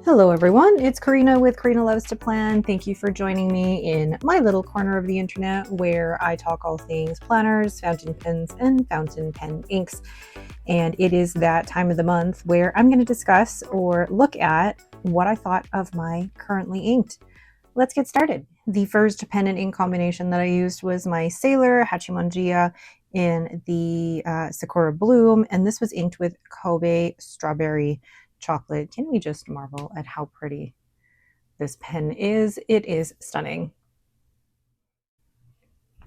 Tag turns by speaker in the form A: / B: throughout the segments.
A: Hello everyone, it's Karina with Karina Loves to Plan. Thank you for joining me in my little corner of the internet where I talk all things planners, fountain pens, and fountain pen inks. And it is that time of the month where I'm going to discuss or look at what I thought of my currently inked. Let's get started. The first pen and ink combination that I used was my Sailor Hachimonjiya in the Sakura Bloom, and this was inked with Kobe Strawberry Chocolate. Can we just marvel at how pretty this pen is? It is stunning.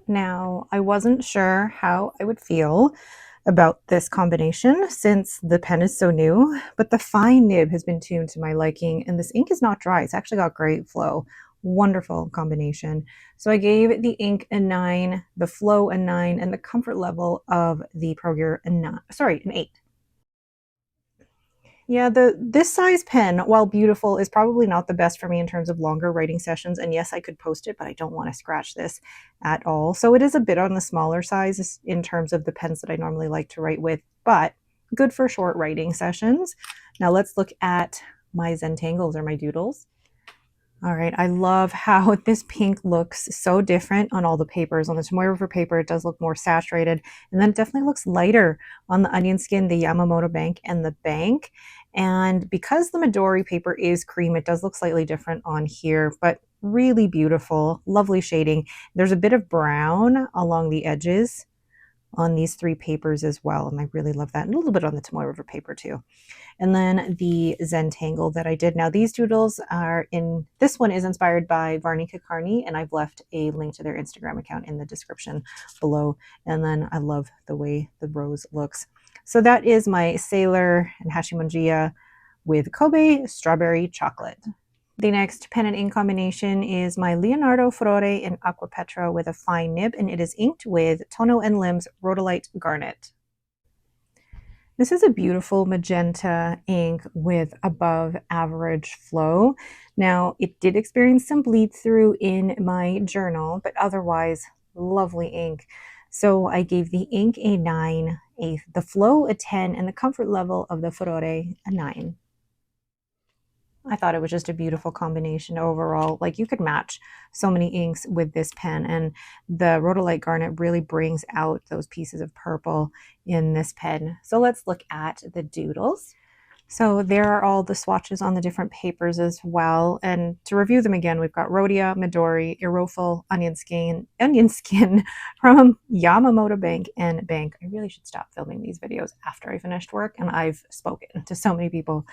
A: Now, I wasn't sure how I would feel about this combination since the pen is so new, but the fine nib has been tuned to my liking, and this ink is not dry. It's actually got great flow. Wonderful combination. So I gave the ink a 9, the flow a 9, and the comfort level of the Pro Gear a 9, sorry, an 8. Yeah, this size pen, while beautiful, is probably not the best for me in terms of longer writing sessions. And yes, I could post it, but I don't want to scratch this at all. So it is a bit on the smaller size in terms of the pens that I normally like to write with, but good for short writing sessions. Now let's look at my Zentangles or my doodles. All right, I love how this pink looks so different on all the papers. On the Tomoe River paper, it does look more saturated, and then it definitely looks lighter on the onion skin, the Yamamoto Bank, and the Bank. And because the Midori paper is cream, it does look slightly different on here, but really beautiful, lovely shading. There's a bit of brown along the edges on these three papers as well, and I really love that. And a little bit on the Tomoe River paper too. And then the Zentangle that I did. Now these doodles are in, this one is inspired by Varnika Carney, and I've left a link to their Instagram account in the description below. And then I love the way the rose looks. So that is my Sailor and Hachimonjiya with Kobe Strawberry Chocolate. The next pen and ink combination is my Leonardo Furore in Aquapetra with a fine nib, and it is inked with Tono and Lim's Rhodolite Garnet. This is a beautiful magenta ink with above average flow. Now, it did experience some bleed through in my journal, but otherwise, lovely ink. So I gave the ink a 9, the flow a 10, and the comfort level of the Furore a 9. I thought it was just a beautiful combination overall. Like, you could match so many inks with this pen, and the Rhodolite Garnet really brings out those pieces of purple in this pen. So let's look at the doodles. So there are all the swatches on the different papers as well. And to review them again, we've got Rhodia, Midori, Iroful, Onion Skin from Yamamoto Bank and Bank. I really should stop filming these videos after I finished work, and I've spoken to so many people.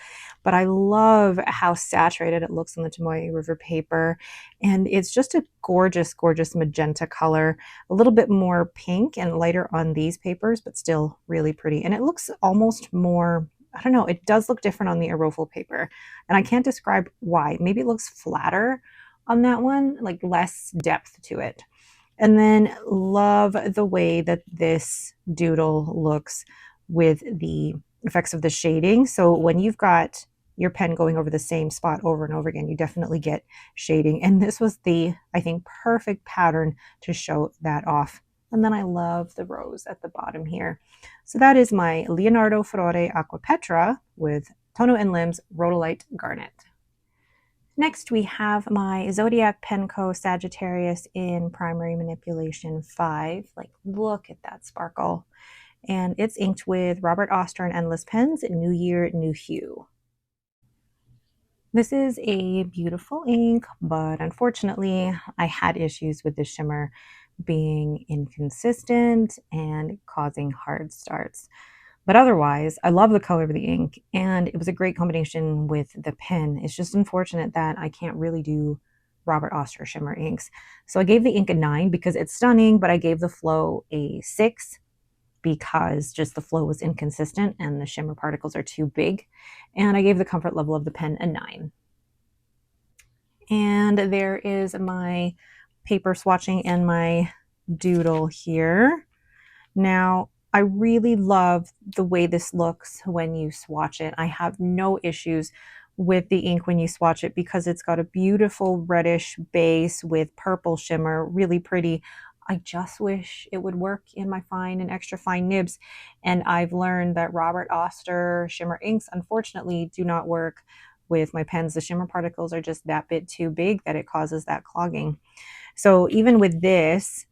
A: But I love how saturated it looks on the Tomoe River paper. And it's just a gorgeous, gorgeous magenta color, a little bit more pink and lighter on these papers, but still really pretty. And it looks almost more, I don't know, it does look different on the Arofal paper, and I can't describe why. Maybe it looks flatter on that one, like less depth to it. And then love the way that this doodle looks with the effects of the shading. So when you've got your pen going over the same spot over and over again, you definitely get shading. And this was the, I think, perfect pattern to show that off. And then I love the rose at the bottom here. So that is my Leonardo Furore Aquapetra with Tono and Lim's Rhodolite Garnet. Next, we have my Zodiac Penco Sagittarius in Primary Manipulation 5. Like, look at that sparkle. And it's inked with Robert Oster and Endless Pens, New Year, New Hue. This is a beautiful ink, but unfortunately, I had issues with the shimmer being inconsistent and causing hard starts. But otherwise, I love the color of the ink, and it was a great combination with the pen. It's just unfortunate that I can't really do Robert Oster shimmer inks. So I gave the ink a 9 because it's stunning, but I gave the flow a 6 because just the flow was inconsistent and the shimmer particles are too big. And I gave the comfort level of the pen a 9. And there is my paper swatching and my doodle here. Now, I really love the way this looks when you swatch it. I have no issues with the ink when you swatch it because it's got a beautiful reddish base with purple shimmer, really pretty. I just wish it would work in my fine and extra fine nibs. And I've learned that Robert Oster shimmer inks, unfortunately, do not work with my pens. The shimmer particles are just that bit too big that it causes that clogging. So even with this,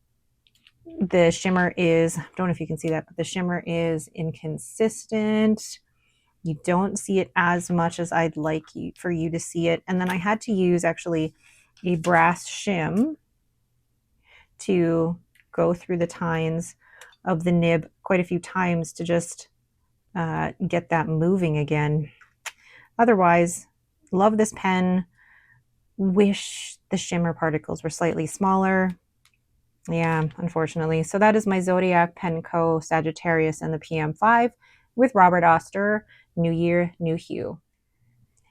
A: the shimmer is, I don't know if you can see that, but the shimmer is inconsistent. You don't see it as much as I'd like for you to see it. And then I had to use actually a brass shim to go through the tines of the nib quite a few times to just get that moving again. Otherwise, love this pen. Wish the shimmer particles were slightly smaller. Yeah, unfortunately. So that is my Zodiac Pen Co. Sagittarius and the PM5 with Robert Oster. New year, new hue.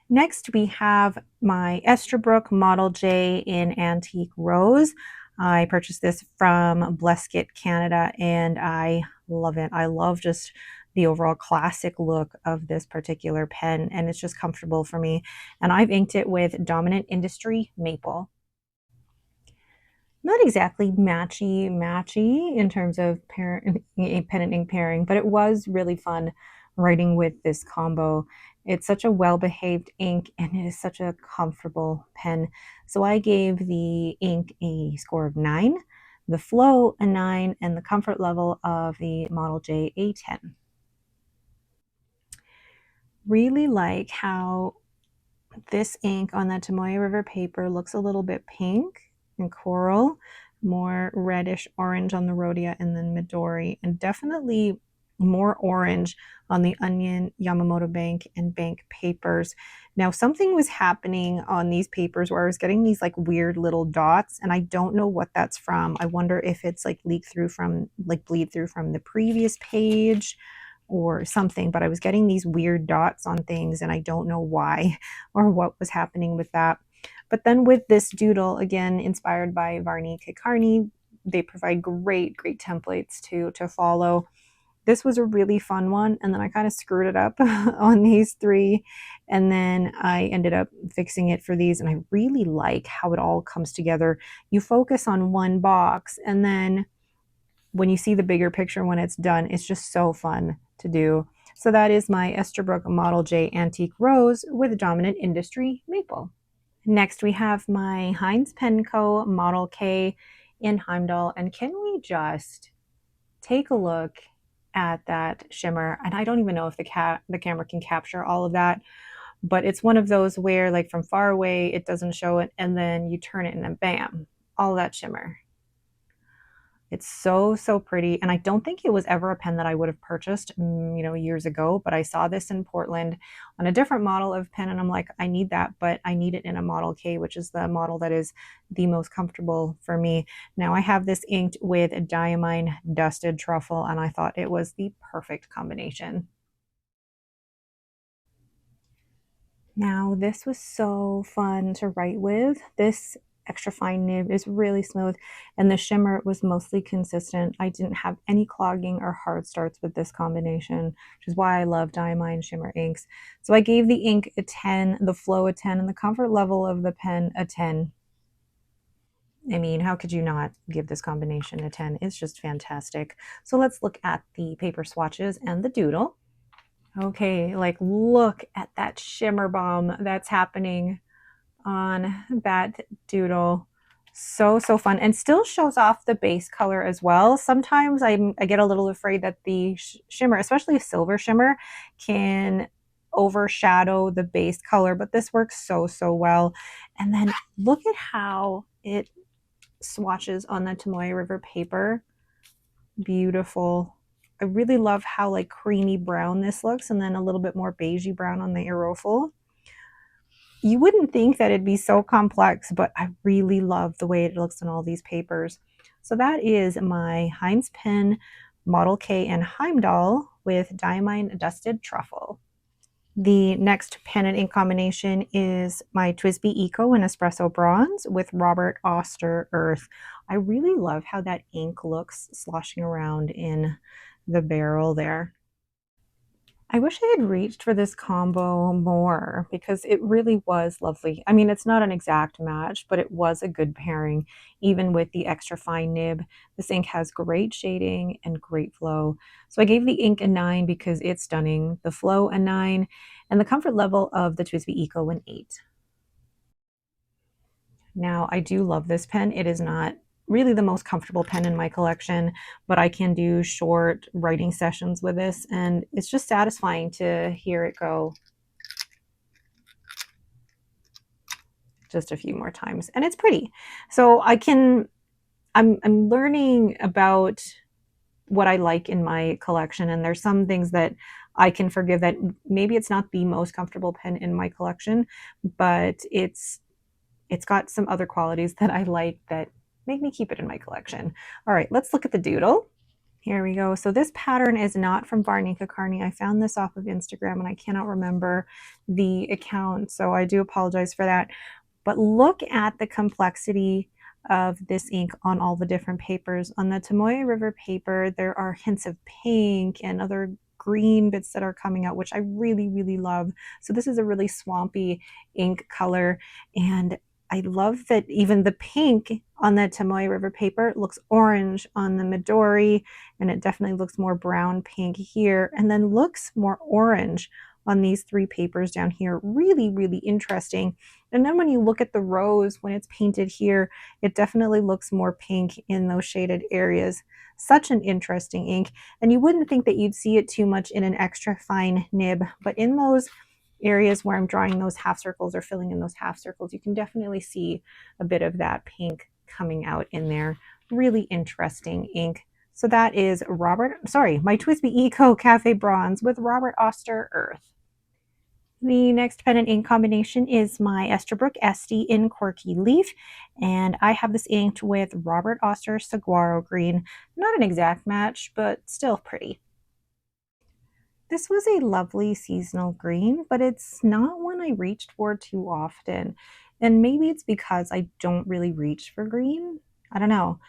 A: Next, we have my Esterbrook Model J in Antique Rose. I purchased this from Bleskett, Canada, and I love it. I love just the overall classic look of this particular pen, and it's just comfortable for me. And I've inked it with Dominant Industry Maple. Not exactly matchy in terms of pen and ink pairing, but it was really fun writing with this combo. It's such a well-behaved ink and it is such a comfortable pen. So I gave the ink a score of 9, the flow a 9, and the comfort level of the Model J a 10. Really like how this ink on that Tomoe River paper looks a little bit pink and coral, more reddish orange on the Rhodia and then Midori, and definitely more orange on the Onion, Yamamoto Bank, and Bank papers. Now, something was happening on these papers where I was getting these like weird little dots, and I don't know what that's from. I wonder if it's like bleed through from the previous page or something, but I was getting these weird dots on things and I don't know why or what was happening with that. But then with this doodle, again, inspired by Varney Kekarney, they provide great templates to follow. This was a really fun one, and then I kind of screwed it up on these 3, and then I ended up fixing it for these, and I really like how it all comes together. You focus on one box, and then when you see the bigger picture when it's done, it's just so fun to do. So that is my Esterbrook Model J Antique Rose with Dominant Industry Maple. Next, we have my Heinz Pen Co. Model K in Heimdall. And can we just take a look at that shimmer? And I don't even know if the camera can capture all of that, but it's one of those where like from far away, it doesn't show it. And then you turn it and then bam, all that shimmer. It's so pretty, and I don't think it was ever a pen that I would have purchased, years ago, but I saw this in Portland on a different model of pen, and I'm like, I need that, but I need it in a Model K, which is the model that is the most comfortable for me. Now I have this inked with Diamine Dusted Truffle, and I thought it was the perfect combination. Now this was so fun to write with. This extra fine nib is really smooth, and the shimmer was mostly consistent. I didn't have any clogging or hard starts with this combination, which is why I love Diamine shimmer inks. So I gave the ink a 10, the flow a 10, and the comfort level of the pen a 10. I mean, how could you not give this combination a 10? It's just fantastic. So let's look at the paper swatches and the doodle. Okay, like look at that shimmer bomb that's happening on that doodle. So fun, and still shows off the base color as well. Sometimes I get a little afraid that the shimmer, especially silver shimmer, can overshadow the base color, but this works so well. And then look at how it swatches on the Tomoe River paper. Beautiful. I really love how like creamy brown this looks, and then a little bit more beigey brown on the Aerofil. You wouldn't think that it'd be so complex, but I really love the way it looks on all these papers. So that is my Heinz Pen Model K and Heimdall with Diamine Dusted Truffle. The next pen and ink combination is my TWSBI Eco in Espresso Bronze with Robert Oster Earth. I really love how that ink looks sloshing around in the barrel there. I wish I had reached for this combo more because it really was lovely. I mean, it's not an exact match, but it was a good pairing, even with the extra fine nib. This ink has great shading and great flow. So I gave the ink a 9 because it's stunning, the flow a 9, and the comfort level of the TWSBI Eco an 8. Now, I do love this pen. It is not really the most comfortable pen in my collection, but I can do short writing sessions with this, and it's just satisfying to hear it go just a few more times, and it's pretty. So I'm learning about what I like in my collection, and there's some things that I can forgive that maybe it's not the most comfortable pen in my collection, but it's got some other qualities that I like that make me keep it in my collection. All right, let's look at the doodle. Here we go. So this pattern is not from Varnika Carney. I found this off of Instagram and I cannot remember the account, so I do apologize for that. But look at the complexity of this ink on all the different papers. On the Tomoe River paper, there are hints of pink and other green bits that are coming out, which I really, really love. So this is a really swampy ink color, and I love that even the pink on the Tomoe River paper looks orange on the Midori, and it definitely looks more brown pink here, and then looks more orange on these three papers down here. Really, really interesting. And then when you look at the rose, when it's painted here, it definitely looks more pink in those shaded areas. Such an interesting ink. And you wouldn't think that you'd see it too much in an extra fine nib, but in those areas where I'm drawing those half circles or filling in those half circles, you can definitely see a bit of that pink coming out in there. Really interesting ink. So that is my TWSBI Eco Cafe Bronze with Robert Oster Earth. The next pen and ink combination is my Esterbrook Estie in Quirky Leaf, and I have this inked with Robert Oster Saguaro Green. Not an exact match, but still pretty. This was a lovely seasonal green, but it's not one I reached for too often. And maybe it's because I don't really reach for green. I don't know.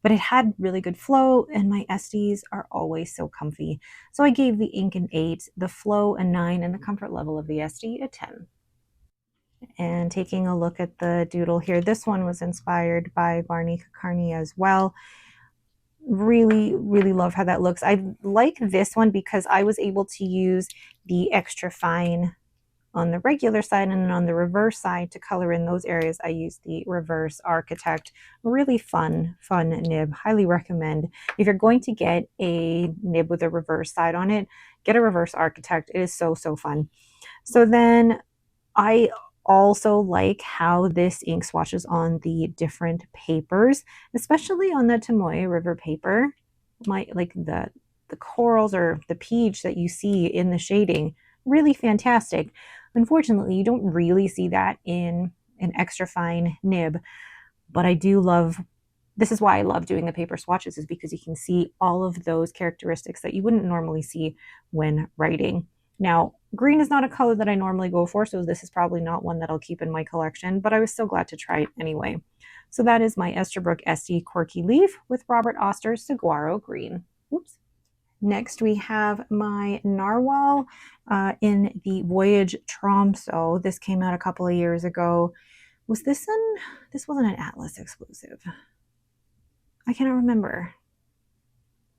A: But it had really good flow, and my Esties are always so comfy. So I gave the ink an 8, the flow a 9, and the comfort level of the Estie a 10. And taking a look at the doodle here, this one was inspired by Varnika Carney as well. Really, really love how that looks. I like this one because I was able to use the extra fine on the regular side, and on the reverse side to color in those areas, I used the Reverse Architect. Really fun nib. Highly recommend. If you're going to get a nib with a reverse side on it, get a Reverse Architect. It is so fun. So then I also like how this ink swatches on the different papers, especially on the Tomoe River paper. Like the corals or the peach that you see in the shading, really fantastic. Unfortunately, you don't really see that in an extra fine nib, but I do love, this is why I love doing the paper swatches, is because you can see all of those characteristics that you wouldn't normally see when writing. Now, green is not a color that I normally go for, so this is probably not one that I'll keep in my collection, but I was still glad to try it anyway. So that is my Esterbrook Estie Quirky Leaf with Robert Oster's Saguaro Green. Oops. Next, we have my Narwhal in the Voyage Tromso. This came out a couple of years ago. Was this this wasn't an Atlas exclusive. I cannot remember.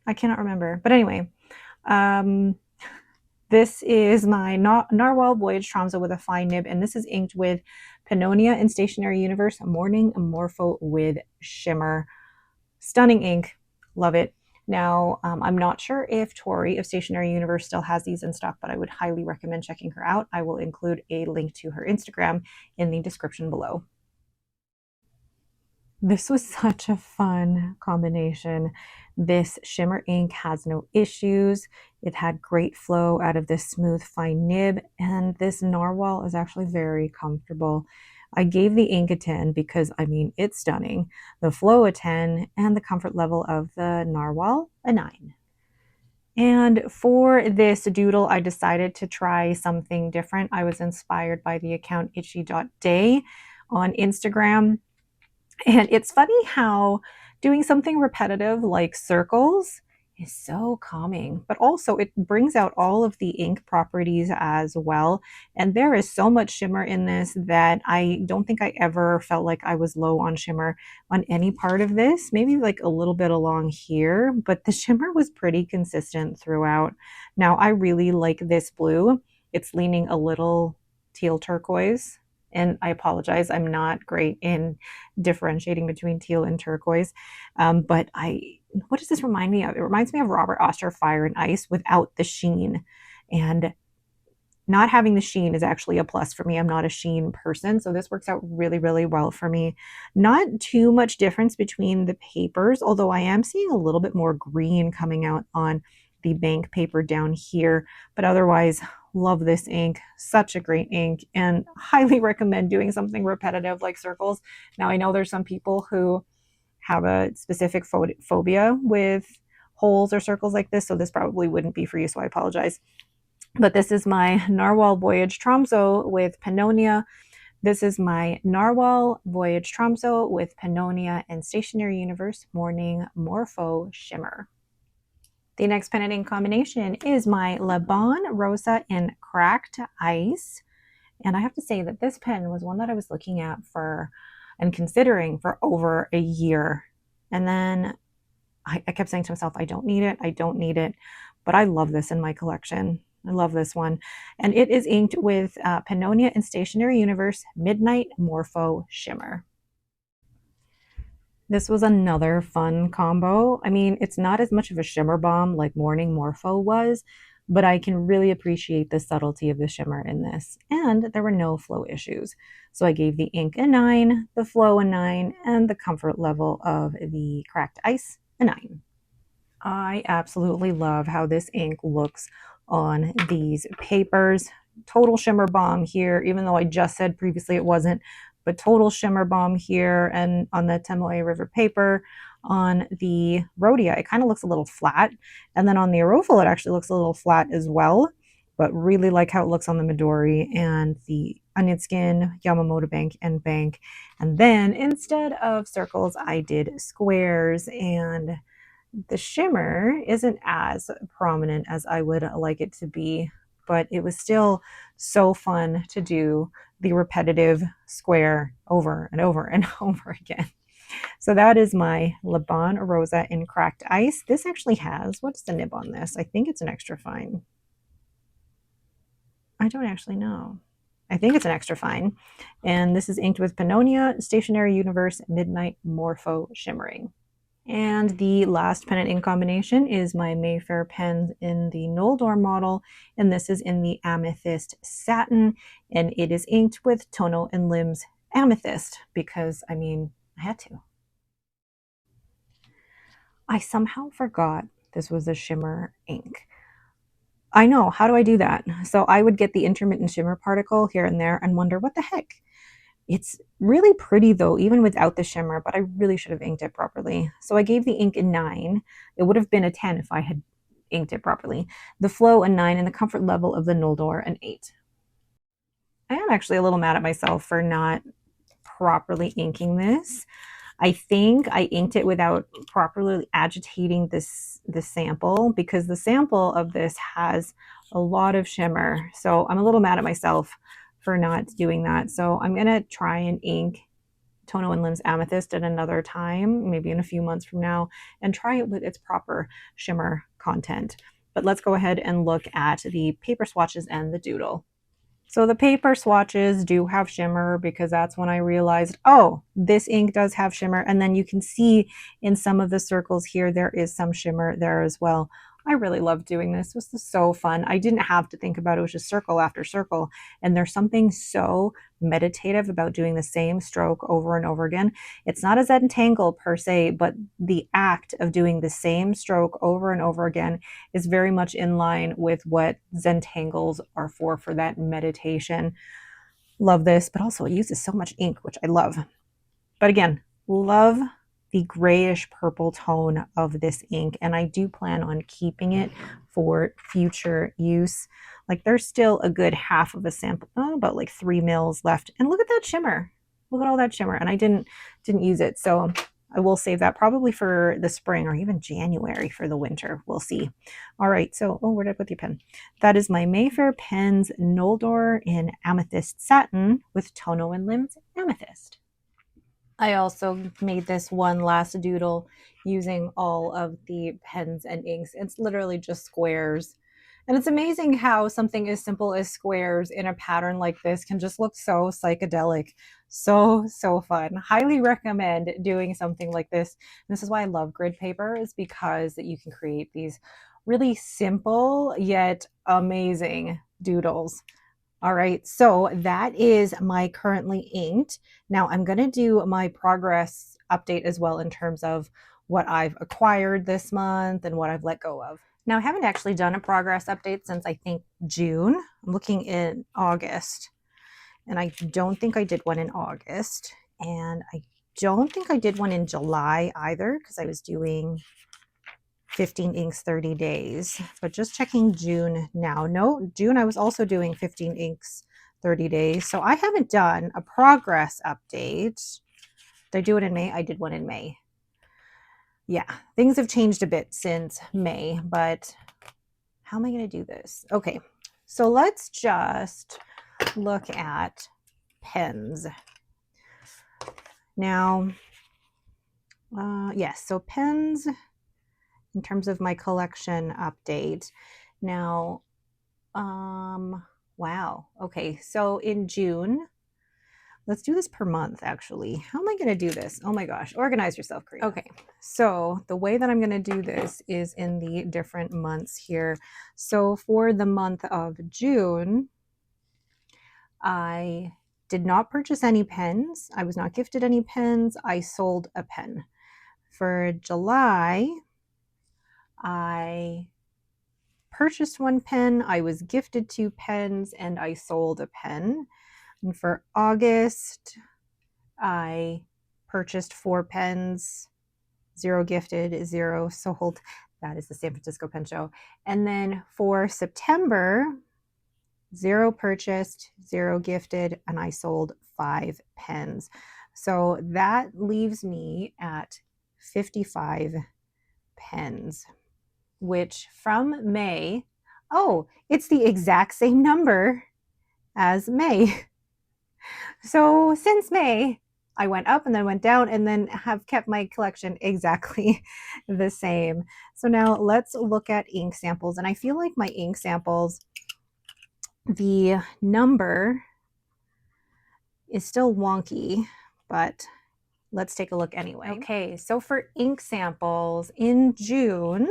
A: But anyway, this is my Narwhal Voyage Tromso with a fine nib, and this is inked with Pennonia in Stationery Universe Morning Morpho with Shimmer. Stunning ink. Love it. Now, I'm not sure if Tori of Stationery Universe still has these in stock, but I would highly recommend checking her out. I will include a link to her Instagram in the description below. This was such a fun combination. This shimmer ink has no issues. It had great flow out of this smooth, fine nib, and this Narwhal is actually very comfortable. I gave the ink a 10 because, I mean, it's stunning. The flow a 10, and the comfort level of the Narwhal a 9. And for this doodle, I decided to try something different. I was inspired by the account itchy.day on Instagram. And it's funny how doing something repetitive like circles is so calming, but also it brings out all of the ink properties as well. And there is so much shimmer in this that I don't think I ever felt like I was low on shimmer on any part of this, maybe like a little bit along here, but the shimmer was pretty consistent throughout. Now, I really like this blue. It's leaning a little teal turquoise. And I apologize, I'm not great in differentiating between teal and turquoise. But what does this remind me of? It reminds me of Robert Oster Fire and Ice without the sheen. And not having the sheen is actually a plus for me. I'm not a sheen person, so this works out really, really well for me. Not too much difference between the papers, although I am seeing a little bit more green coming out on the bank paper down here, but otherwise, love this ink. Such a great ink, and highly recommend doing something repetitive like circles. Now, I know there's some people who have a specific phobia with holes or circles like this, so this probably wouldn't be for you, so I apologize. But this is my Narwhal Voyage Tromso with Pennonia. This is my Narwhal Voyage Tromso with Pennonia and Stationery Universe Morning Morpho Shimmer. The next pen and ink combination is my Laban, Rosa, and Cracked Ice. And I have to say that this pen was one that I was looking at for and considering for over a year. And then I kept saying to myself, I don't need it. I don't need it. But I love this in my collection. I love this one. And it is inked with Pennonia and Stationery Universe Midnight Morpho Shimmer. This was another fun combo. I mean, it's not as much of a shimmer bomb like Morning Morpho was, but I can really appreciate the subtlety of the shimmer in this. And there were no flow issues. So I gave the ink a 9, the flow a 9, and the comfort level of the Cracked Ice a 9. I absolutely love how this ink looks on these papers. Total shimmer bomb here, even though I just said previously it wasn't, but total shimmer bomb here, and on the Temoe River paper. On the Rhodia, it kind of looks a little flat, and then on the Arofal, it actually looks a little flat as well, but really like how it looks on the Midori and the Onion Skin, Yamamoto Bank, and Bank. And then instead of circles, I did squares, and the shimmer isn't as prominent as I would like it to be, but it was still so fun to do the repetitive square over and over and over again. So that is my Laban, Rosa, in Cracked Ice. This actually has, what's the nib on this? I think it's an extra fine. I don't actually know. I think it's an extra fine. And this is inked with Pennonia, Stationery Universe, Midnight Morpho Shimmering. And the last pen and ink combination is my Mayfair pen in the Noldor model, and this is in the Amethyst Satin, and it is inked with Tono and Limbs Amethyst because, I mean, I had to. I somehow forgot this was a shimmer ink. I know, how do I do that? So I would get the intermittent shimmer particle here and there and wonder, what the heck? It's really pretty though, even without the shimmer, but I really should have inked it properly. So I gave the ink a 9. It would have been a 10 if I had inked it properly. The flow a 9, and the comfort level of the Noldor an 8. I am actually a little mad at myself for not properly inking this. I think I inked it without properly agitating the sample, because the sample of this has a lot of shimmer. So I'm a little mad at myself for not doing that. So I'm going to try and ink Tono and Limbs Amethyst at another time, maybe in a few months from now, and try it with its proper shimmer content. But let's go ahead and look at the paper swatches and the doodle. So the paper swatches do have shimmer, because that's when I realized, oh, this ink does have shimmer. And then you can see in some of the circles here, there is some shimmer there as well. I really love doing this. This was so fun. I didn't have to think about it. It was just circle after circle. And there's something so meditative about doing the same stroke over and over again. It's not a Zentangle per se, but the act of doing the same stroke over and over again is very much in line with what Zentangles are for that meditation. Love this, but also it uses so much ink, which I love. But again, love the grayish purple tone of this ink, and I do plan on keeping it for future use. Like, there's still a good half of a sample, about like 3 mils left, and look at that shimmer. Look at all that shimmer, and I didn't use it, so I will save that probably for the spring or even January for the winter. We'll see. All right, so, oh, where did I put the pen? That is my Mayfair Pens Noldor in Amethyst Satin with Tono and Limbs Amethyst. I also made this one last doodle using all of the pens and inks. It's literally just squares. And it's amazing how something as simple as squares in a pattern like this can just look so psychedelic. So fun. Highly recommend doing something like this. And this is why I love grid paper, is because you can create these really simple yet amazing doodles. All right, so that is my currently inked. Now I'm going to do my progress update as well in terms of what I've acquired this month and what I've let go of. Now, I haven't actually done a progress update since I think June. I'm looking in August, and I don't think I did one in August. And I don't think I did one in July either, because I was doing 15 inks 30 days. But just checking June now. No, June I was also doing 15 inks 30 days. So I haven't done a progress update. Did I do it in May? I did one in May. Yeah, things have changed a bit since May, but how am I going to do this? Okay, so let's just look at pens. Now, yes, so pens in terms of my collection update. Now, wow. Okay, so in June, let's do this per month, actually. How am I going to do this? Oh my gosh, organize yourself, Karina. Okay, so the way that I'm going to do this is in the different months here. So for the month of June, I did not purchase any pens. I was not gifted any pens. I sold a pen. For July, I purchased one pen. I was gifted 2 pens, and I sold a pen. And for August, I purchased 4 pens, 0 gifted, 0 sold. That is the San Francisco Pen Show. And then for September, 0 purchased, 0 gifted, and I sold 5 pens. So that leaves me at 55 pens, which from May, oh, it's the exact same number as May. So since May, I went up and then went down and then have kept my collection exactly the same. So now let's look at ink samples. And I feel like my ink samples, the number is still wonky, but let's take a look anyway. Okay, so for ink samples in June,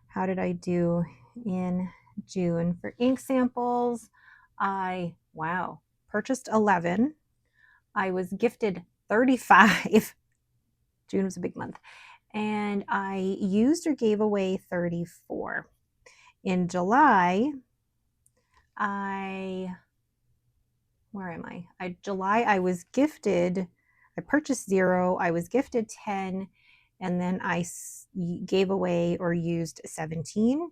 A: how did I do in June? For ink samples, I, wow, purchased 11. I was gifted 35. June was a big month. And I used or gave away 34. In July, where am I? July, I was gifted, I purchased 0, I was gifted 10, and then I gave away or used 17.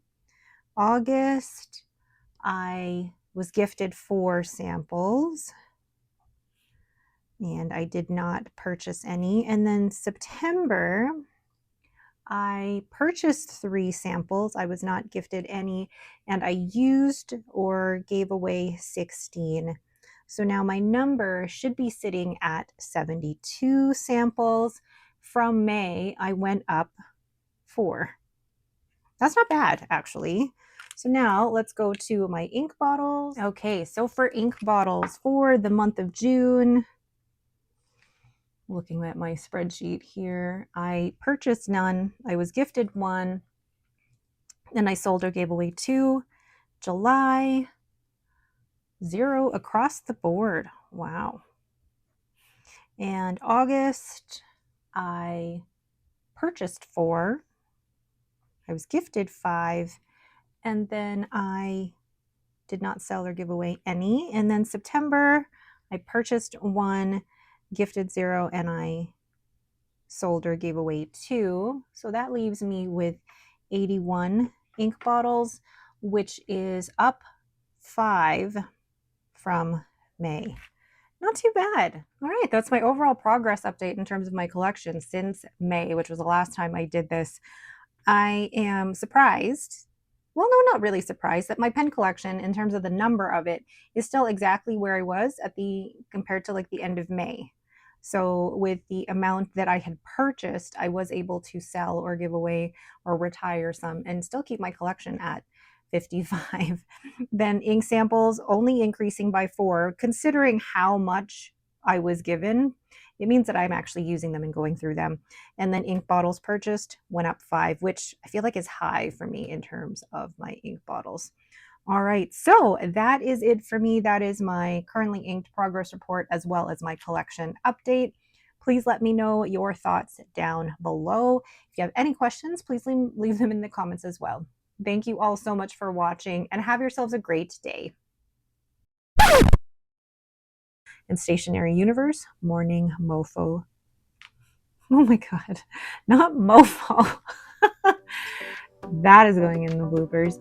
A: August, I was gifted 4 samples, and I did not purchase any. And then September, I purchased 3 samples. I was not gifted any, and I used or gave away 16. So now my number should be sitting at 72 samples. From May, I went up 4. That's not bad, actually. So now let's go to my ink bottles. Okay, so for ink bottles for the month of June, looking at my spreadsheet here, I purchased none. I was gifted 1. Then I sold or gave away 2. July, 0 across the board. Wow. And August, I purchased 4. I was gifted 5. And then I did not sell or give away any. And then September, I purchased 1, gifted 0, and I sold or gave away 2. So that leaves me with 81 ink bottles, which is up 5 from May. Not too bad. All right, that's my overall progress update in terms of my collection since May, which was the last time I did this. I am surprised, well, no, not really surprised, that my pen collection, in terms of the number of it, is still exactly where I was at compared to like the end of May. So with the amount that I had purchased, I was able to sell or give away or retire some and still keep my collection at 55. Then ink samples only increasing by 4, considering how much I was given. It means that I'm actually using them and going through them. And then ink bottles purchased went up 5, which I feel like is high for me in terms of my ink bottles. All right, so that is it for me. That is my currently inked progress report as well as my collection update. Please let me know your thoughts down below. If you have any questions, please leave them in the comments as well. Thank you all so much for watching and have yourselves a great day. In Stationery Universe, Morning Morpho. Oh my god, not Morpho. That is going in the bloopers.